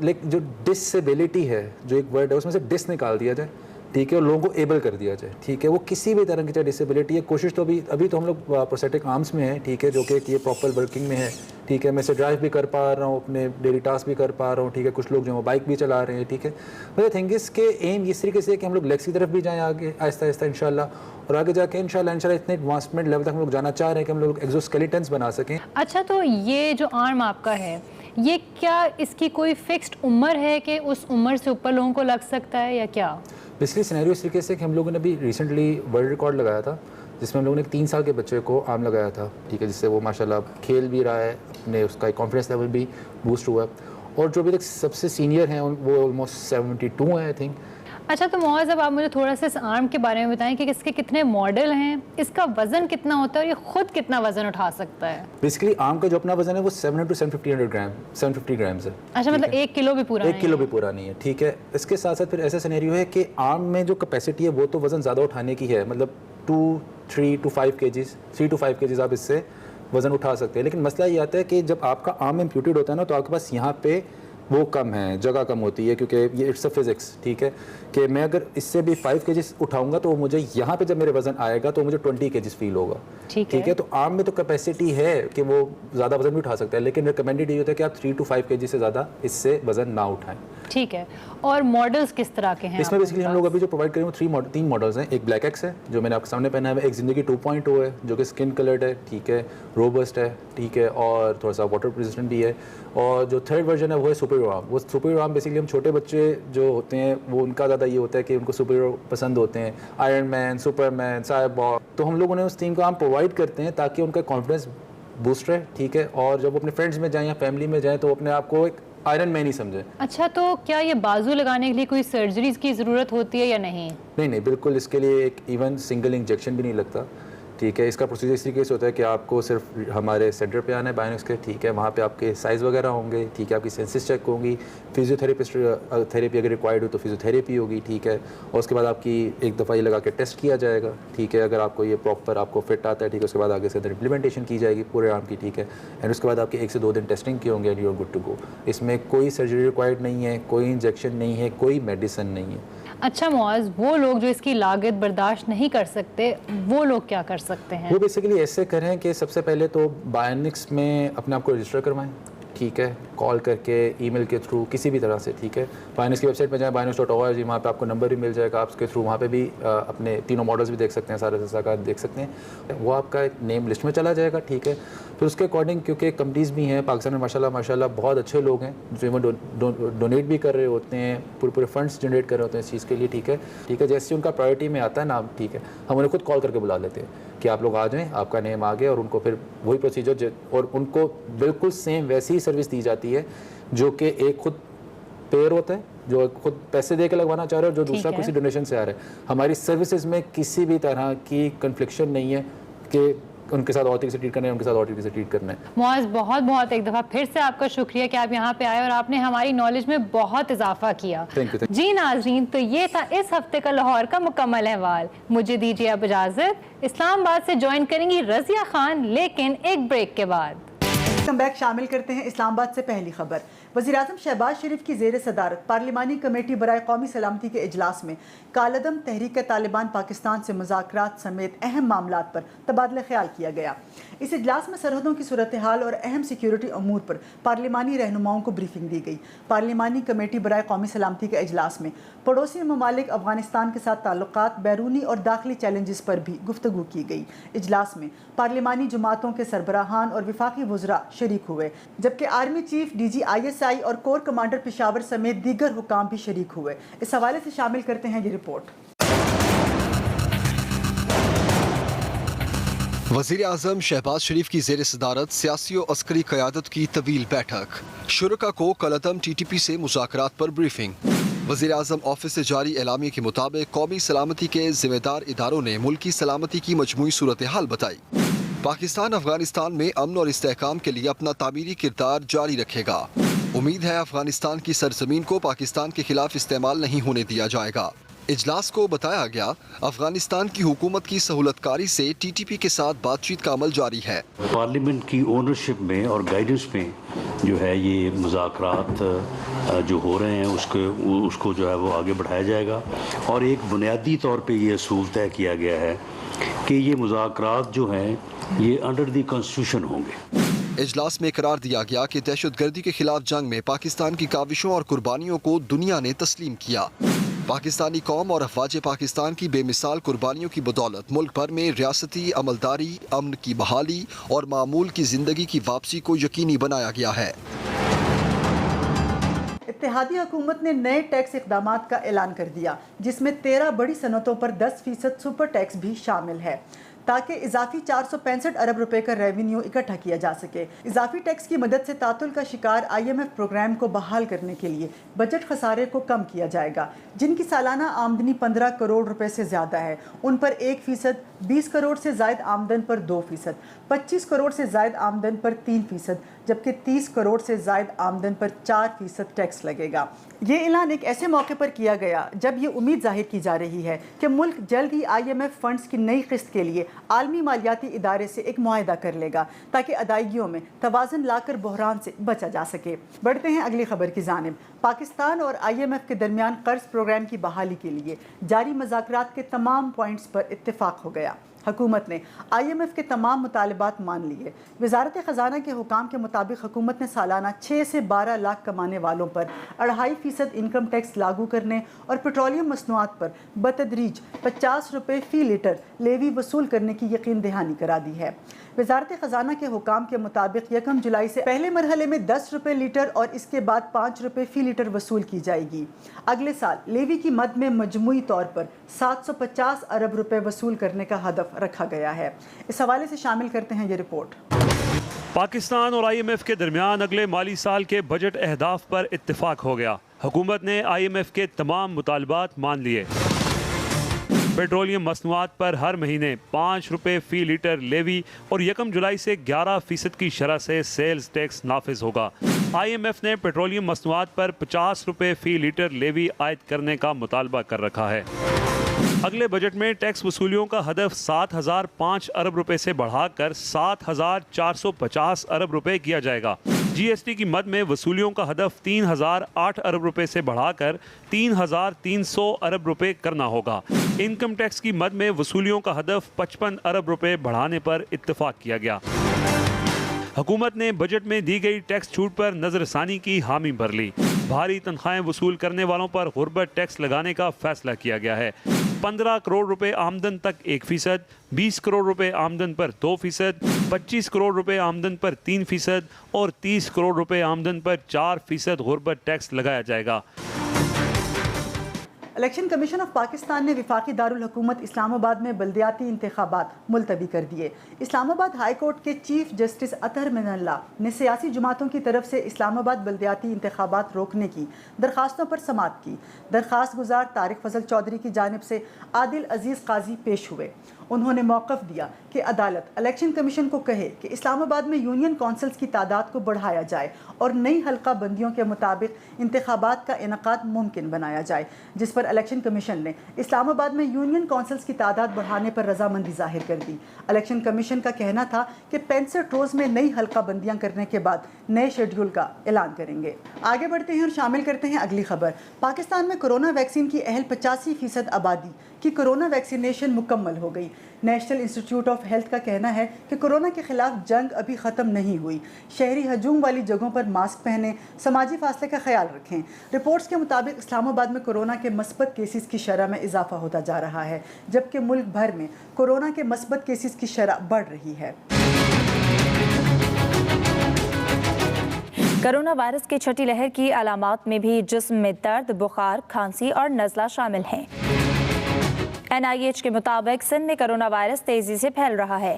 جو ڈسیبلٹی ہے، جو ایک ورڈ ہے اس میں سے ڈس نکال دیا جائے ٹھیک ہے, اور لوگوں کو ایبل کر دیا جائے, ٹھیک ہے, وہ کسی بھی طرح کی چاہے ڈسیبلٹی ہے. کوشش تو ابھی تو ہم لوگ پروسیٹک آرمس میں ہیں, ٹھیک ہے, جو کہ یہ پراپر ورکنگ میں ہے, ٹھیک ہے, میں سے ڈرائیو بھی کر پا رہا ہوں, اپنے ڈیلی ٹاسک بھی کر پا رہا ہوں, ٹھیک ہے, کچھ لوگ جو ہیں بائک بھی چلا رہے ہیں, ٹھیک ہے. مگر تھنگ اس کے ایم اس طریقے سے کہ ہم لوگ لیگس کی طرف بھی جائیں آگے آہستہ آہستہ انشاءاللہ, اور آگے جا کے انشاءاللہ اتنے ایڈوانسمنٹ لیول تک ہم لوگ جانا چاہ رہے ہیں کہ ہم لوگ ایگزو اسکیلیٹنس بنا سکیں. اچھا, تو یہ جو آرم آپ کا ہے, یہ کیا اس کی کوئی فکسڈ عمر ہے کہ اس عمر سے اوپر لوگوں کو لگ سکتا ہے یا کیا؟ بیسکلی سینیریو اس طریقے سے کہ ہم لوگوں نے ابھی ریسنٹلی ورلڈ ریکارڈ لگایا تھا, جس میں ہم لوگوں نے 3 سال کے بچے کو آرم لگایا تھا, ٹھیک ہے, جس سے وہ ماشاءاللہ کھیل بھی رہا ہے, اپنے اس کا کانفیڈنس لیول بھی بوسٹ ہوا ہے, اور جو ابھی تک سب سے سینئر ہیں وہ آلموسٹ 72 ہیں آئی تھنک. اچھا, تو معاذ اب آپ مجھے تھوڑا سا اس آرم کے بارے میں بتائیں کہ اس کے کتنے ماڈل ہیں, اس کا وزن کتنا ہوتا ہے اور یہ خود کتنا وزن اٹھا سکتا ہے؟ بیسکلی آرم کا جو اپنا وزن ہے وہ 700 to 750 گرامز ہے. اچھا, مطلب 1 کلو بھی پورا 1 کلو بھی پورا نہیں ہے, ٹھیک ہے. اس کے ساتھ ساتھ پھر ایسا سینیریو ہے کہ آرم میں جو کیپیسٹی ہے وہ تو وزن زیادہ اٹھانے کی ہے, مطلب 3 to 5 kgs آپ اس سے وزن اٹھا سکتے ہیں. لیکن مسئلہ یہ آتا ہے کہ جب آپ کا آرم امپیوٹیڈ ہوتا ہے نا, تو آپ کے پاس یہاں پہ وہ کم ہے, جگہ کم ہوتی ہے, کیونکہ یہ اٹس اے فزکس, ٹھیک ہے, کہ میں اگر اس سے بھی 5 kgs اٹھاؤں گا تو مجھے یہاں پہ جب میرے وزن آئے گا تو مجھے 20 kgs فیل ہوگا, ٹھیک ہے. تو آرم میں تو کیپیسٹی ہے کہ وہ زیادہ وزن بھی اٹھا سکتا ہے, لیکن ریکمینڈیڈ یہ ہوتا ہے کہ آپ 3 to 5 kg سے زیادہ اس سے وزن نہ اٹھائیں, ٹھیک ہے. اور ماڈلس کس طرح کے ہیں اس میں؟ بیسکلی ہم لوگ ابھی جو پرووائڈ کریں وہ 3 ماڈلس ہیں. ایک بلیک ایکس ہے جو میں نے آپ کے سامنے پہنا ہے, ایک زندگی 2.0 ہے جو کہ اسکن کلرڈ ہے, ٹھیک ہے, روبسٹ ہے, ٹھیک ہے, اور تھوڑا سا واٹر ریزسٹنٹ بھی ہے, اور جو 3rd ورژن ہے وہ ہے سپر ہیرو آرم. وہ سپر ہیرو آرم بیسکلی ہم چھوٹے بچے جو ہوتے ہیں وہ ان کا زیادہ یہ ہوتا ہے کہ ان کو سپر ہیرو پسند ہوتے ہیں, آئرن مین, سپر مین, سائبور, تو ہم لوگوں نے اس ٹیم کو ہم پرووائڈ کرتے ہیں تاکہ ان کا کانفیڈنس بوسٹ رہے, ٹھیک ہے, اور جب وہ اپنے فرینڈس میں جائیں یا فیملی میں جائیں تو اپنے آپ کو ایک آئرن مین ہی سمجھے. اچھا, تو کیا یہ بازو لگانے کے لیے کوئی سرجریز کی ضرورت ہوتی ہے یا نہیں؟ نہیں, بالکل اس کے لیے ایک ایون سنگل انجیکشن بھی نہیں لگتا, ٹھیک ہے. اس کا پروسیجر اس طریقے سے ہوتا ہے کہ آپ کو صرف ہمارے سینٹر پہ آنا ہے بائنوکس کے, ٹھیک ہے, وہاں پہ آپ کے سائز وغیرہ ہوں گے, ٹھیک ہے, آپ کی سینسز چیک ہوں گی, فزیو تھراپسٹ تھیراپی اگر ریکوائرڈ ہو تو فزیو تھراپی ہوگی, ٹھیک ہے, اور اس کے بعد آپ کی ایک دفعہ یہ لگا کے ٹیسٹ کیا جائے گا, ٹھیک ہے, اگر آپ کو یہ پراپر آپ کو فٹ آتا ہے, ٹھیک ہے, اس کے بعد آگے سے امپلیمنٹیشن کی جائے گی پورے آرم کی, ٹھیک ہے, اینڈ اس کے بعد آپ کے 1 سے 2 دن ٹیسٹنگ کی ہوں گے and you are good to go. اس میں کوئی سرجری ریکوائرڈ نہیں ہے, کوئی انجیکشن نہیں ہے, کوئی میڈیسن نہیں ہے. اچھا معاذ, وہ لوگ جو اس کی لاگت برداشت نہیں کر سکتے وہ لوگ کیا کر سکتے ہیں؟ وہ بیسیکلی ایسے کریں کہ سب سے پہلے تو بائنکس میں اپنے آپ کو رجسٹر کروائیں, ٹھیک ہے, کال کر کے, ای میل کے تھرو, کسی بھی طرح سے, ٹھیک ہے. بائنکس کی ویب سائٹ پہ جائیں binance.org, وہاں پہ آپ کو نمبر بھی مل جائے گا, آپ اس کے تھرو وہاں پہ بھی اپنے تینوں ماڈلس بھی دیکھ سکتے ہیں, سارے سزاکات دیکھ سکتے ہیں, وہ آپ کا نیم لسٹ میں چلا جائے گا, ٹھیک ہے. پھر اس کے اکارڈنگ کیونکہ کمپنیز بھی ہیں پاکستان میں ماشاءاللہ بہت اچھے لوگ ہیں جو ایون ڈونیٹ بھی کر رہے ہوتے ہیں, پورے فنڈس جنریٹ کر رہے ہوتے ہیں اس چیز کے لیے, ٹھیک ہے, ٹھیک ہے. جیسے ان کا پرائرٹی میں آتا ہے نا, ٹھیک ہے, ہم انہیں خود کال کر کے بلا لیتے ہیں کہ آپ لوگ آ جائیں, آپ کا نیم آ گیا, اور ان کو پھر وہی پروسیجر, اور ان کو بالکل سیم ویسی ہی سروس دی جاتی ہے جو کہ ایک خود پیئر ہوتا ہے جو خود پیسے دے کے لگوانا چاہ رہے ہیں, اور جو دوسرا کسی ڈونیشن سے آ رہا ہے. ہماری سروسز میں کسی بھی طرح کی کنفلکشن نہیں ہے کہ ان کے ساتھ اور طریقے سے ٹریٹ کرنا ہے, ان کے ساتھ اور طریقے سے ٹریٹ کرنا ہے. معاذ, بہت ایک دفعہ پھر سے آپ کا شکریہ کہ آپ یہاں پہ آئے اور آپ نے ہماری نالج میں بہت اضافہ کیا. جی ناظرین, تو یہ تھا اس ہفتے کا لاہور کا مکمل احوال. مجھے دیجیے اب اجازت. اسلام آباد سے جوائن کریں گی رضیہ خان, لیکن ایک بریک کے بعد. کم بیک شامل کرتے ہیں اسلام آباد سے پہلی خبر. وزیراعظم شہباز شریف کی زیر صدارت پارلیمانی کمیٹی برائے قومی سلامتی کے اجلاس میں کالعدم تحریک طالبان پاکستان سے مذاکرات سمیت اہم معاملات پر تبادلہ خیال کیا گیا. اس اجلاس میں سرحدوں کی صورتحال اور اہم سیکیورٹی امور پر پارلیمانی رہنماؤں کو بریفنگ دی گئی. پارلیمانی کمیٹی برائے قومی سلامتی کے اجلاس میں پڑوسی ممالک افغانستان کے ساتھ تعلقات, بیرونی اور داخلی چیلنجز پر بھی گفتگو کی گئی. اجلاس میں پارلیمانی جماعتوں کے سربراہان اور وفاقی وزراء شریک ہوئے, جبکہ army chief, D G ISI اور کور کمانڈر پشاور سمیت دیگر حکام بھی شریک ہوئے. اس حوالے سے شامل کرتے ہیں یہ رپورٹ. وزیر اعظم شہباز شریف کی زیر صدارت سیاسی و عسکری قیادت کی طویل بیٹھک. شرکاء کو کالعدم TTP سے مذاکرات پر بریفنگ. وزیر اعظم آفس سے جاری اعلامیے کے مطابق قومی سلامتی کے ذمہ دار اداروں نے ملکی سلامتی کی مجموعی صورتحال بتائی. پاکستان افغانستان میں امن اور استحکام کے لیے اپنا تعمیری کردار جاری رکھے گا. امید ہے افغانستان کی سرزمین کو پاکستان کے خلاف استعمال نہیں ہونے دیا جائے گا. इजलास को बताया गया अफगानिस्तान की हुकूमत की सहूलत कारी से TTP के साथ बातचीत का अमल जारी है। पार्लियामेंट की ओनरशिप में और गाइडेंस में जो है ये मुज़ाकरात जो हो रहे हैं उसको जो है वो आगे बढ़ाया जाएगा और एक बुनियादी तौर पे ये असूल तय किया गया है कि ये मुज़ाकरात जो हैं ये अंडर द कॉन्स्टिट्यूशन होंगे। इजलास में करार दिया गया कि दहशतगर्दी के खिलाफ जंग में पाकिस्तान की काविशों और कुर्बानियों को दुनिया ने तस्लीम किया। पाकिस्तानी कौम और अफवाज पाकिस्तान की बेमिसाल कुर्बानियों की बदौलत मुल्क भर में रियासती अमलदारी, अमन की बहाली और मामूल की जिंदगी की वापसी को यकीनी बनाया गया है। इत्तेहादी हुकूमत ने नए टैक्स इक़दामात का ऐलान कर दिया, जिसमें 13 बड़ी सनतों पर 10% सुपर टैक्स भी शामिल है, ताकि इजाफी 465 अरब रुपए का रेवेन्यू इकट्ठा किया जा सके। इजाफी टैक्स की मदद से तातुल का शिकार IMF प्रोग्राम को बहाल करने के लिए बजट खसारे को कम किया जाएगा। जिनकी सालाना आमदनी 15 करोड़ रुपए से ज़्यादा है उन पर 1%, 20 करोड़ से ज़ायद आमदन पर 2%, 25 करोड़ से ज़ायद आमदन पर 3%, जबकि 30 करोड़ से ज़ायद आमदन पर 4% टैक्स लगेगा। ये ऐलान एक ऐसे मौके पर किया गया जब ये उम्मीद जाहिर की जा रही है कि मुल्क जल्द ही IMF फंड्स की नई किस्त के लिए आलमी मालियाती इदारे से एक मुआहदा कर लेगा, ताकि अदायगियों में तवाज़ुन लाकर बहरान से बचा जा सके। बढ़ते हैं अगली खबर की जानिब। पाकिस्तान और IMF के दरमियान कर्ज प्रोग्राम की बहाली के लिए जारी मुज़ाकरात के तमाम पॉइंट्स पर इत्तेफाक हो गया। हुकूमत ने IMF के तमाम मुतालबात मान लिए। वजारत ख़जाना के हुकाम के मुताबिक हुकूमत ने सालाना 6 से 12 लाख कमाने वालों पर 2.5% इनकम टैक्स लागू करने और पेट्रोलियम मसनूआत पर बतदरीज 50 रुपये फ़ी लीटर लेवी वसूल करने की यकीन दहानी करा दी है। वजारत ख़जाना के हुकाम के मुताबिक 1 जुलाई से पहले मरहले में 10 रुपये लीटर और इसके बाद 5 रुपये फ़ी लीटर वसूल की जाएगी। अगले साल लेवी की मद में मजमूई तौर पर 750 अरब रुपये वसूल करने का हदफ रखा गया है। इस हवाले से शामिल करते हैं ये रिपोर्ट। पाकिस्तान और IMF के दरमियान अगले माली साल के बजट अहदाफ पर इत्तेफाक हो गया। हुकूमत ने IMF के तमाम मुतालबात मान लिए। पेट्रोलियम मसनूआत पर हर महीने 5 रुपये फ़ी लीटर लेवी और 1 जुलाई से 11% की शरह से सेल्स टैक्स नाफिज होगा। IMF ने पेट्रोलियम मसनूआत पर 50 रुपये फ़ी लीटर लेवी आयद करने का मुतालबा कर रखा है। अगले बजट में टैक्स वसूलियों का हदफ 7,005 अरब रुपए से बढ़ाकर 7,450 अरब रुपए किया जाएगा। GST की मद में वसूलियों का हदफ 3,008 अरब रुपए से बढ़ाकर 3,300 अरब रुपए करना होगा। इनकम टैक्स की मद में वसूलियों का हदफ 55 अरब रुपए बढ़ाने पर इत्तेफाक किया गया। हुकूमत ने बजट में दी गई टैक्स छूट पर नजरसानी की हामी भर ली। भारी तनख्वाहें वसूल करने वालों पर गुर्बत टैक्स लगाने का फैसला किया गया है। 15 करोड़ रुपए आमदन तक 1%, 20 करोड़ रुपए आमदन पर 2%, 25 करोड़ रुपए आमदन पर 3% और 30 करोड़ रुपए आमदन पर 4% गुर्बत टैक्स लगाया जाएगा। इलेक्शन कमीशन ऑफ पाकिस्तान ने वफाकी दारुल हुकूमत इस्लामाबाद में बल्दियाती इंतखाबात मुलतवी कर दिए। इस्लामाबाद हाई कोर्ट के चीफ जस्टिस अतहर मिनल्ला ने सियासी जमातों की तरफ से इस्लामाबाद बल्दियाती इंतखाबात रोकने की दरखास्तों पर समाअत की। दरखास्त गुजार तारिक फजल चौधरी की जानिब से आदिल अजीज़ काजी पेश हुए। उन्होंने मौक़िफ़ दिया कि अदालत इलेक्शन कमीशन को कहे कि इस्लामाबाद में यूनियन कौंसल्स की तादाद को बढ़ाया जाए और नई हल्का बंदियों के मुताबिक इंतखाबात का इनकाद मुमकिन बनाया जाए, जिस पर इलेक्शन कमीशन ने इस्लामाबाद में यूनियन कौंसल्स की तादाद बढ़ाने पर रजामंदी जाहिर कर दी। इलेक्शन कमीशन का कहना था कि 65 रोज़ में नई हल्का बंदियाँ करने के बाद नए शेड्यूल का ऐलान करेंगे। आगे बढ़ते हैं और शामिल करते हैं अगली खबर। पाकिस्तान में कोरोना वैक्सीन की अहल 85% आबादी की कोरोना वैक्सीनेशन मुकम्मल हो गई। नेशनल इंस्टीट्यूट ऑफ हेल्थ का कहना है कि कोरोना के खिलाफ जंग अभी ख़त्म नहीं हुई। शहरी हजूम वाली जगहों पर मास्क पहने, समाजी फासले का ख्याल रखें। रिपोर्ट्स के मुताबिक इस्लामाबाद में कोरोना के मस्बत केसेस की शरह में इजाफा होता जा रहा है, जबकि मुल्क भर में कोरोना के मस्बत केसेस की शरह बढ़ रही है। कोरोना वायरस की छठी लहर की अलामात में भी जिस्म में दर्द, बुखार, खांसी और नज़ला शामिल हैं। NIH के मुताबिक सिंध में कोरोना वायरस तेजी से फैल रहा है।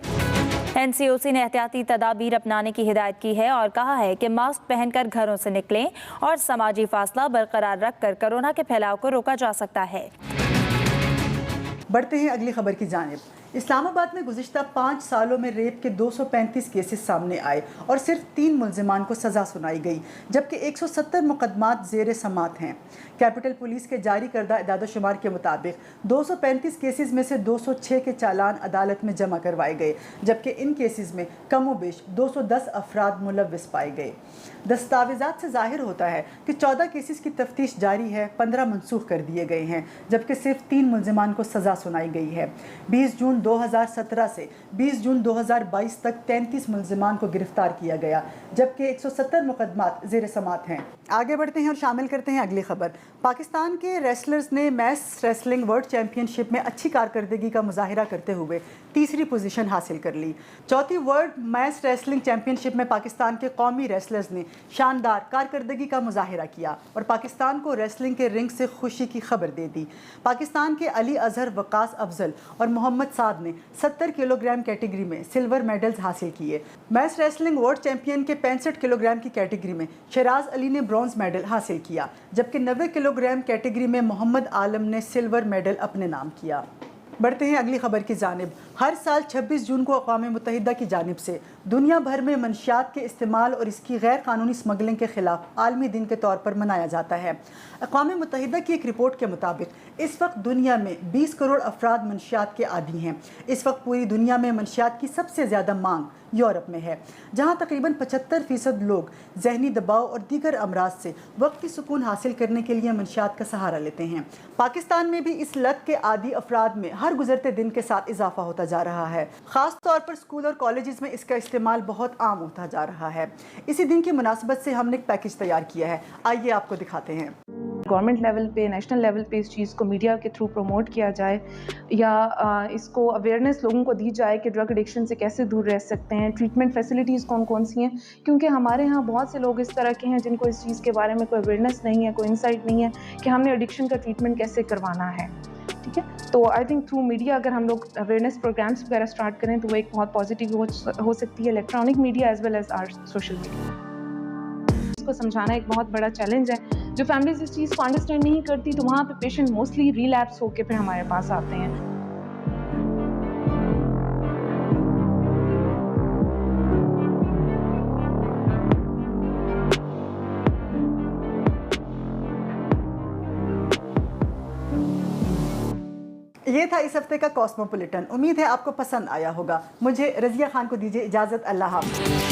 NCOC ने एहतियाती तदाबीर अपनाने की हिदायत की है और कहा है कि मास्क पहनकर घरों से निकलें और समाजी फासला बरकरार रखकर कोरोना के फैलाव को रोका जा सकता है। बढ़ते हैं अगली खबर की जानिब। اسلام آباد میں گزشتہ 5 سالوں میں ریپ کے 235 کیسز سامنے آئے اور صرف 3 ملزمان کو سزا سنائی گئی، جبکہ 170 مقدمات زیر سماعت ہیں۔ کیپٹل پولیس کے جاری کردہ اعداد و شمار کے مطابق 235 کیسز میں سے 206 کے چالان عدالت میں جمع کروائے گئے، جبکہ ان کیسز میں کم و بیش 210 افراد ملوث پائے گئے۔ دستاویزات سے ظاہر ہوتا ہے کہ 14 کیسز کی تفتیش جاری ہے، 15 منسوخ کر دیے گئے ہیں، جبکہ صرف 3 ملزمان کو سزا سنائی گئی ہے۔ 20 جون 2017 سے 20 جون 2022 تک 33 ملزمان کو گرفتار کیا گیا، جبکہ 170 مقدمات زیر سماعت ہیں۔ آگے بڑھتے ہیں اور شامل کرتے ہیں اگلی خبر۔ پاکستان کے ریسلرز نے میس ریسلنگ ورلڈ چیمپئن شپ میں اچھی کارکردگی کا مظاہرہ کرتے ہوئے تیسری پوزیشن حاصل کر لی۔ چوتھی ورلڈ میس ریسلنگ چیمپئن شپ میں پاکستان کے قومی ریسلرز نے شاندار کارکردگی کا مظاہرہ کیا اور پاکستان کو ریسلنگ کے رنگ سے خوشی کی خبر دے دی۔ پاکستان کے علی اظہر، وقاص افضل اور محمد سعد نے 70 کلو گرام کیٹیگری میں سلور میڈلز حاصل کیے۔ میس ریسلنگ ورلڈ چیمپئن کے 65 کلو گرام کی کیٹیگری میں شیراز علی نے برونز میڈل حاصل کیا، جبکہ 90 کلو گرام کیٹیگری میں محمد عالم نے سلور میڈل اپنے نام کیا۔ بڑھتے ہیں اگلی خبر کی جانب۔ ہر سال 26 جون کو اقوام متحدہ کی جانب سے دنیا بھر میں منشیات کے استعمال اور اس کی غیر قانونی اسمگلنگ کے خلاف عالمی دن کے طور پر منایا جاتا ہے۔ اقوام متحدہ کی ایک رپورٹ کے مطابق اس وقت دنیا میں 20 کروڑ افراد منشیات کے عادی ہیں۔ اس وقت پوری دنیا میں منشیات کی سب سے زیادہ مانگ یورپ میں ہے، جہاں تقریباً 75% لوگ ذہنی دباؤ اور دیگر امراض سے وقتی سکون حاصل کرنے کے لیے منشیات کا سہارا لیتے ہیں۔ پاکستان میں بھی اس لت کے عادی افراد میں ہر گزرتے دن کے ساتھ اضافہ ہوتا جا رہا ہے۔ خاص طور پر اسکول اور کالجز میں اس کا استعمال بہت عام ہوتا جا رہا ہے۔ اسی دن کی مناسبت سے ہم نے ایک پیکج تیار کیا ہے، آئیے آپ کو دکھاتے ہیں۔ گورنمنٹ لیول پہ، نیشنل لیول پہ اس چیز کو میڈیا کے تھرو پروموٹ کیا جائے، یا اس کو اویئرنیس لوگوں کو دی جائے کہ ڈرگ ایڈکشن سے کیسے دور رہ سکتے ہیں، ٹریٹمنٹ فیسلٹیز کون کون سی ہیں، کیونکہ ہمارے ہاں بہت سے لوگ اس طرح کے ہیں جن کو اس چیز کے بارے میں کوئی اویئرنیس نہیں ہے، کوئی انسائٹ نہیں ہے کہ ہم نے ایڈکشن کا ٹریٹمنٹ کیسے کروانا ہے۔ ٹھیک ہے، تو آئی تھنک تھرو میڈیا اگر ہم لوگ اویئرنیس پروگرامس وغیرہ اسٹارٹ کریں تو وہ ایک بہت پازیٹیو ہو سکتی ہے۔ Electronic media as well as آر سوشل میڈیا کو سمجھانا ایک بہت بڑا چیلنج ہے۔ جو فیملیز اس چیز کو انڈرسٹینڈ نہیں کرتی تو وہاں پہ پیشنٹ موسٹلی ریلیپس ہو کے پھر ہمارے پاس آتے ہیں۔ یہ تھا اس ہفتے کا کاسموپولیٹن۔ امید ہے آپ کو پسند آیا ہوگا۔ مجھے رضیہ خان کو دیجیے اجازت، اللہ حافظ۔